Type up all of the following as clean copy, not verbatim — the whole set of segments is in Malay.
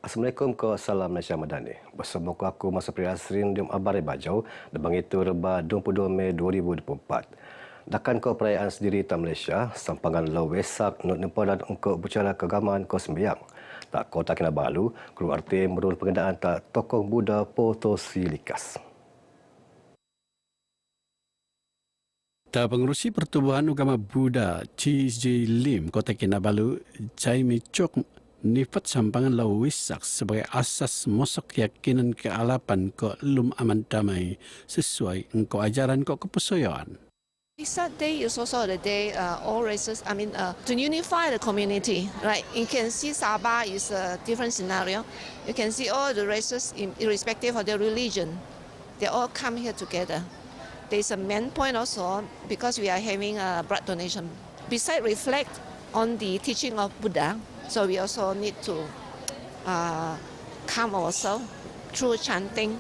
Assalamualaikum ke Salam Malaysia Madani. Bersama aku Masa Priasrin di Abare Bajau, dan itu Reba 22 Mei 2024. Dakan kau perayaan sendiri tak Malaysia, sampangan Lau Wesak Nuk Nempadan untuk bicara keagamaan kau sembiang. Tak kau tak kena balu, kru arti merun pengendaan tak tokong Buddha Potosilikas. Tak Pengerusi Pertubuhan Agama Buddha C.J. Lim Kota Kinabalu Jaime Chok nifat sampangan Lau Wesak sebagai asas mosok keyakinan kealapan ko lum aman damai sesuai engkau ajaran ko kepesoyan. Wesak Day is also the day all races, to unify the community, right? You can see Sabah is a different scenario. You can see all the races, irrespective of their religion, they all come here together. There's a main point also because we are having a blood donation. Besides reflect on the teaching of Buddha, so we also need to calm ourselves through chanting,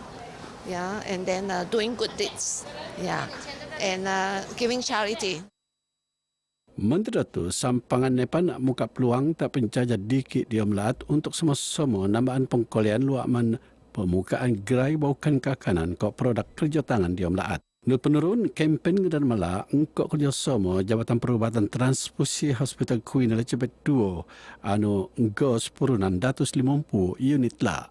yeah, and then doing good deeds, yeah, and giving charity. Menteri Datuk sampangan nepan nak muka peluang tak pencaja dikit dia melat untuk semua nambahan pengkolean luakman pemukaan gerai baukan kakanan kok produk kerja tangan dia melat. Nur penurun kempen dan mala engkau kerjasama Jabatan Perubatan Transfusi Hospital Queen Elizabeth II anu ngos purunan 150 unit lah.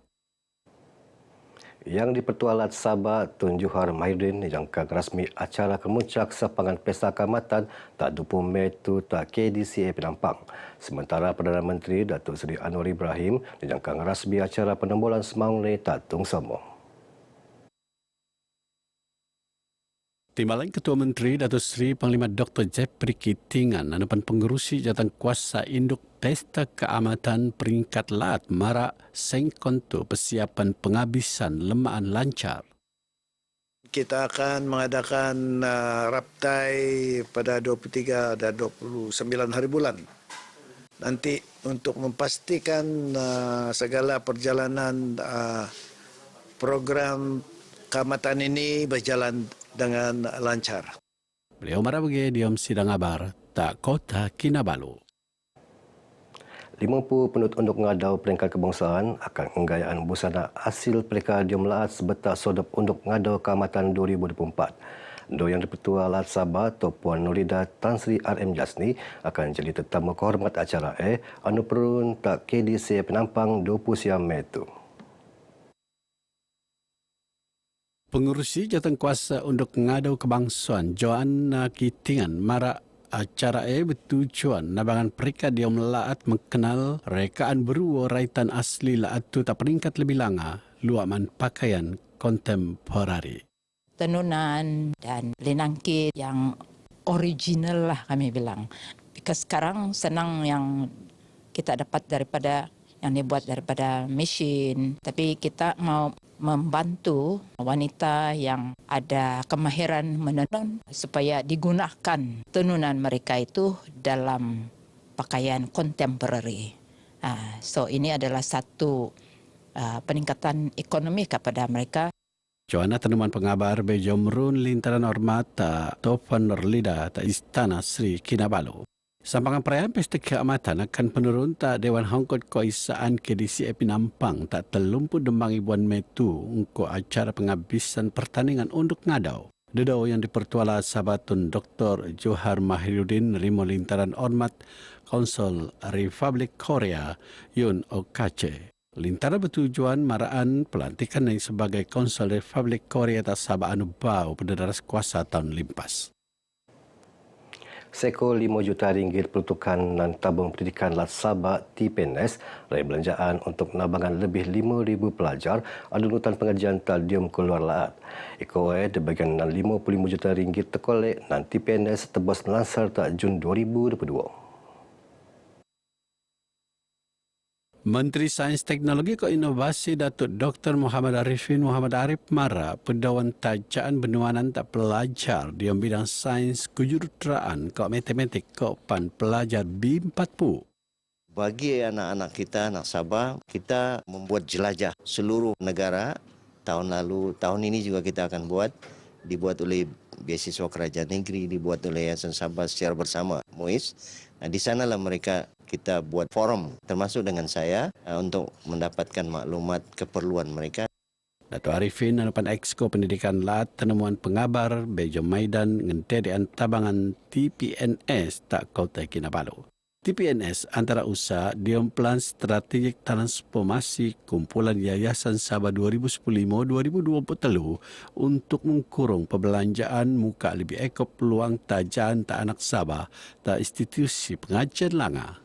Yang dipertualat Sabah Tun Johar Mahyudin dijangka rasmi acara kemuncak sepangan Pesta Keamatan tak 20 Mei tu tak KDCA Penampang. Sementara Perdana Menteri Datuk Seri Anwar Ibrahim dijangka rasmi acara penembulan Semang ni tak tung semua. Timbalan Ketua Menteri Datuk Seri Panglima Dr. Jeffrey Kitingan hadapan pengerusi jawatan kuasa induk Pesta Keamatan peringkat lat marak sengkonto persiapan penghabisan lemaan lancar. Kita akan mengadakan raptai pada 23 dan 29 hari bulan. Nanti untuk memastikan segala perjalanan program keamatan ini berjalan dengan lancar. Beliau marah bagi diam sidang abar tak Kota Kinabalu. 50 penut untuk ngadau peringkat kebangsaan akan penggayaan busana hasil peringkat Diomlaat sebetar sodop untuk ngadau keamatan 2024. Do yang di-Pertua Lat Sabah Puan Nurida Tan Sri RM Jasni akan jadi tetamu kehormat acara anu perun tak KDC Penampang 20 Siam Mei tu. Pengurusi jawatan kuasa untuk ngadau kebangsaan Joanna Kitingan marak acara bertujuan nabangan perikat dia melaat mengenal rekaan berua raitan asli laat tu tak peringkat lebih langa luaman pakaian kontemporari. Tenunan dan linangkit yang original lah kami bilang. Because sekarang senang yang kita dapat daripada yang dibuat daripada mesin, tapi kita mau membantu wanita yang ada kemahiran menenun supaya digunakan tenunan mereka itu dalam pakaian kontemporari. So ini adalah satu peningkatan ekonomi kepada mereka. Joanna Tenuman Pengabar Bejomrun Lintaran Hormata Tovan Nurlida tak Istana Sri Kinabalu. Sampangan perayaan Pesta Keamatan akan penurun tak Dewan Hongkot Koisaan KDCA Penampang tak terlumput dembang Ibuan Metu untuk acara penghabisan pertandingan untuk ngadau. Dedau yang dipertuala Sabatun Dr. Johar Mahyudin Rimo Lintaran Hormat Konsol Republik Korea Yun Okache. Lintara bertujuan maraan pelantikan yang sebagai Konsol Republik Korea tak Sabah anu bau pada daras kuasa tahun limpas. Seko 5 juta ringgit peruntukan dan tabung pendidikan Lat Sabah TPNS rai belanjaan untuk nabangan lebih 5,000 pelajar ada nutan pengajian talium keluar laat. Ikoe di bagian 55 juta ringgit terkolek dan TPNS tebas lansar tak Jun 2022. Menteri Sains Teknologi ke Inovasi Datuk Dr. Muhammad Arifin Muhammad Arif Mara pendawan tajaan benuanan tak pelajar di bidang sains kejuruteraan ke matematik ke pan pelajar B40. Bagi anak-anak kita, anak Sabah, kita membuat jelajah seluruh negara. Tahun lalu, tahun ini juga kita akan dibuat oleh beasiswa kerajaan negeri, dibuat oleh Yayasan Sabah secara bersama, MUIS. Nah, di sanalah mereka kita buat forum termasuk dengan saya untuk mendapatkan maklumat keperluan mereka. Dato' Arifin hanapan Exco Pendidikan Lat Tenemuan Pengabar Bejo Maidan ngentedian tabangan TPNS tak Kota Kinabalu. TPNS antara usaha diam plan strategik transformasi kumpulan Yayasan Sabah 2015-2023 untuk mengkurung perbelanjaan muka lebih ekop peluang tajaan tak anak Sabah tak institusi pengajian langa.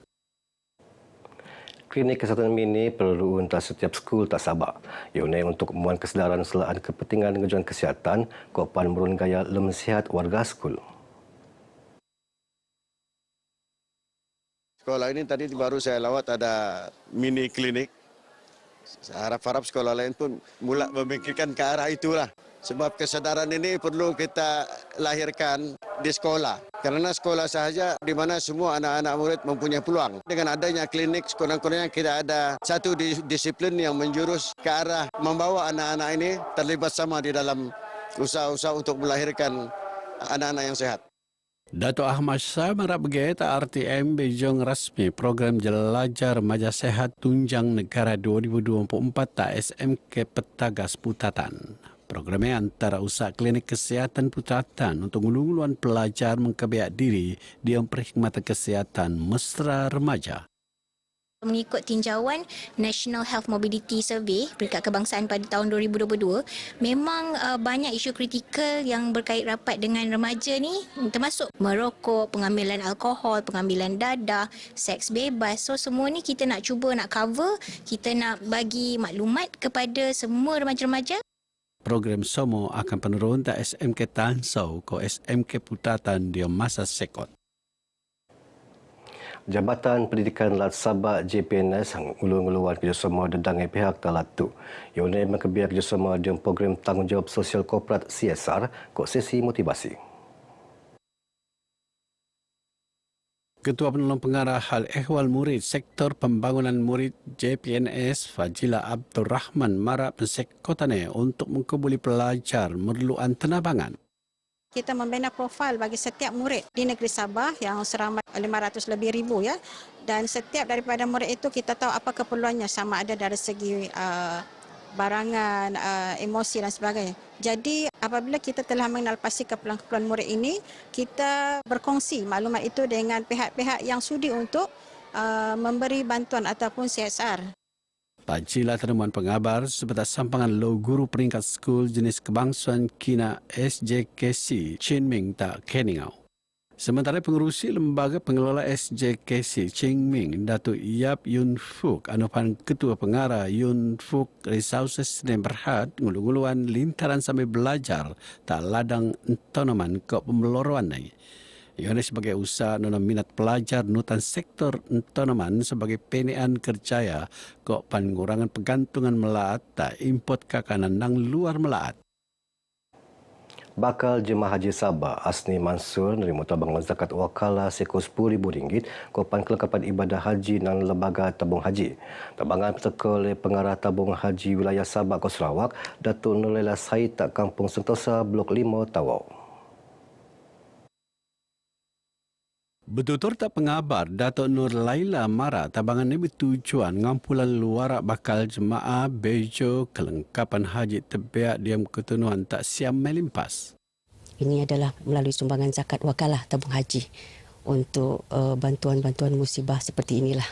Klinik kesihatan mini perlu untuk setiap skul tak Sabah. Ianya untuk memuan kesedaran selaan kepentingan pengajuan kesihatan, Kopan merun gaya lem sihat warga skul. Sekolah ini tadi baru saya lawat ada mini klinik. Harap-harap sekolah lain pun mula memikirkan ke arah itulah. Sebab kesadaran ini perlu kita lahirkan di sekolah. Karena sekolah sahaja di mana semua anak-anak murid mempunyai peluang. Dengan adanya klinik, sekurang-kurangnya kita ada satu disiplin yang menjurus ke arah membawa anak-anak ini terlibat sama di dalam usaha-usaha untuk melahirkan anak-anak yang sehat. Dato' Ahmad Shah merap bergeta RTM Bejong rasmi program Jelajah Remaja Sehat Tunjang Negara 2024 tak SMK Petagas Putatan. Programnya antara usaha klinik kesihatan Putatan untuk ngulung-nguluan pelajar mengkebiak diri di perkhidmatan kesihatan mesra remaja. Mengikut tinjauan National Health Mobility Survey peringkat kebangsaan pada tahun 2022, memang banyak isu kritikal yang berkait rapat dengan remaja ni, termasuk merokok, pengambilan alkohol, pengambilan dadah, seks bebas. So semua ni kita nak cuba nak cover, kita nak bagi maklumat kepada semua remaja-remaja. Program SOMO akan penurun tak SMK Tansau ke SMK Putatan di masa sekot. Jabatan Pendidikan Lat Sabah JPNS ulung-ulungan kerjasama dengan pihak Talat tu. Ianya mengkebiak kerjasama dengan program tanggungjawab sosial korporat CSR ke sesi motivasi. Ketua Penolong Pengarah Hal Ehwal Murid Sektor Pembangunan Murid JPNS Fajila Abdul Rahman marap sekotane untuk mengkebuli pelajar memerlukan tenabangan. Kita membina profil bagi setiap murid di negeri Sabah yang seramai 500 lebih ribu ya. Dan setiap daripada murid itu kita tahu apa keperluannya, sama ada dari segi barangan, emosi dan sebagainya. Jadi apabila kita telah mengenal pasti keperluan murid ini, kita berkongsi maklumat itu dengan pihak-pihak yang sudi untuk memberi bantuan ataupun CSR. Pajila Tenemuan Pengabar sebatas sampangan lo guru peringkat skul jenis kebangsaan Kina SJKC Chinming tak Keningau. Sementara pengerusi lembaga pengelola SJKC Chinming Datuk Yap Yun Fuk anupan Ketua Pengarah Yun Fuk Resources Senin Berhad ngulu-nguluan lintaran sambil belajar tak ladang entonoman ke pembeloroan ni. Ia sebagai usaha nona minat pelajar nutan sektor entonoman sebagai penean kerjaya kok pengurangan pergantungan melaat tak import kakanan nang luar melaat. Bakal Jemaah Haji Sabah Asni Mansur nerima tabangan zakat wakala seko RM10,000 kopan kelengkapan ibadah haji dan lembaga tabung haji. Tabangan peserta oleh Pengarah Tabung Haji Wilayah Sabah ke Sarawak, Datuk Nurlela Said tak Kampung Sentosa Blok 5 Tawau. Betutur tak pengabar Datuk Nur Laila Mara tabangan ini bertujuan ngampulan luar bakal jemaah bejo kelengkapan haji tebiak diam ketenuan tak siam melimpas. Ini adalah melalui sumbangan zakat wakalah tabung haji untuk bantuan-bantuan musibah seperti inilah.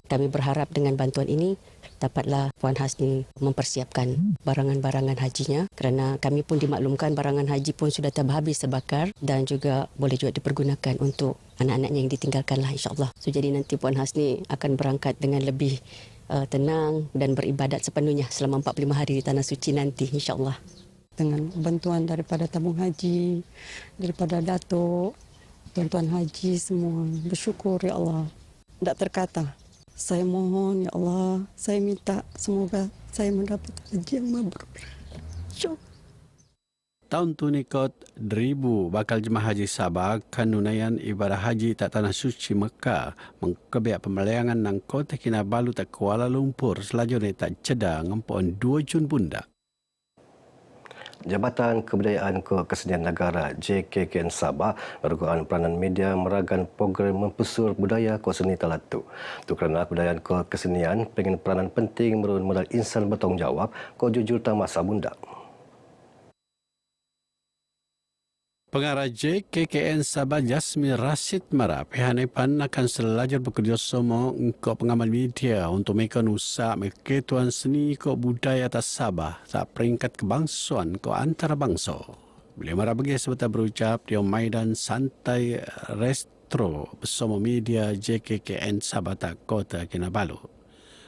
Kami berharap dengan bantuan ini dapatlah Puan Hasni mempersiapkan barangan-barangan hajinya kerana kami pun dimaklumkan barangan haji pun sudah habis terbakar dan juga boleh juga dipergunakan untuk anak-anaknya yang ditinggalkanlah insya-Allah. So jadi nanti Puan Hasni akan berangkat dengan lebih tenang dan beribadat sepenuhnya selama 45 hari di Tanah Suci nanti insya-Allah. Dengan bantuan daripada tabung haji, daripada Datuk, tuan-tuan haji semua, bersyukur ya Allah. Tak terkata. Saya mohon ya Allah, saya minta semoga saya mendapat haji yang mabrur. Tahun tunikot 1000 bakal jemaah haji Sabah kanunaian ibadah haji tak Tanah Suci Mekah mengkebiak pemelayangan nang Kota Kinabalu tak Kuala Lumpur selanjutnya tak ceda ngempuan 2 Jun bunda. Jabatan Kebudayaan Kesenian Negara JKKN Sabah merugukan peranan media meragan program mempesur budaya seni Talatu. Itu kerana kebudayaan kesenian pengen peranan penting merun modal insan bertanggungjawab jujur tamasa bunda. Pengarah JKKN Sabah Jasmine Rashid Mara pihanipan akan selajar bekerjasama untuk pengamal media untuk mekon usaha ketuan seni budaya atas Sabah tak peringkat kebangsaan antara bangsa. Beliau Mara bagi sebentar berucap di Maidan Santai Restro bersama media JKKN Sabah tak Kota Kinabalu.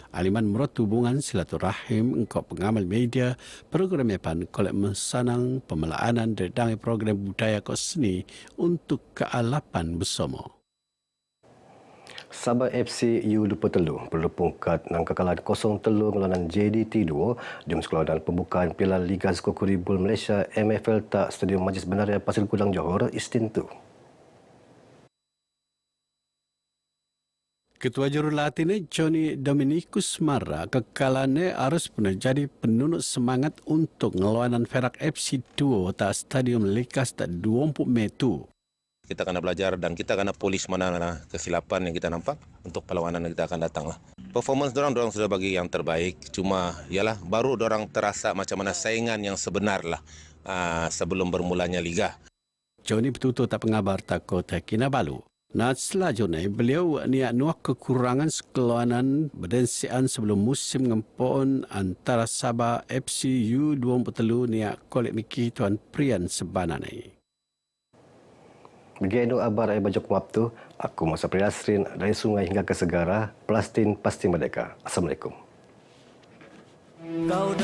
Aliman merot hubungan silaturahim engkau pengamal media program Epan kolek mensanang pemelaanan dedang program budaya seni untuk kealapan bersama. Sabah FC U23 berlepungkat nang kekalahan 0-3 melawan JDT 2 di sekolahan pembukaan Piala Liga Skokuribul Malaysia MFL tak Stadium Majlis Bandaria Pasir Gudang Johor Isnin tu. Ketua Jurulatih Johnny Dominikus Mara kekalannya harus menjadi penunjuk semangat untuk ngelawanan Perak FC 2 tak Stadium Likas tak 20 Mei tu. Kita kena belajar dan kita kena polis mana kesilapan yang kita nampak untuk perlawanan yang kita akan datang lah. Performance dorang sudah bagi yang terbaik. Cuma ialah baru dorang terasa macam mana saingan yang sebenar lah sebelum bermulanya liga. Johnny betul-betul tak pengabar tak Kota Kinabalu. Nah, selanjutnya beliau niat nuak kekurangan sekelawanan berdensian sebelum musim ngempon antara Sabah FC U23 niat kolek miki Tuan Prian sebanane. Begini abar ai bajak waktu, aku Masa Priasrin dari sungai hingga ke segara, Palestin pasti merdeka. Assalamualaikum. Kau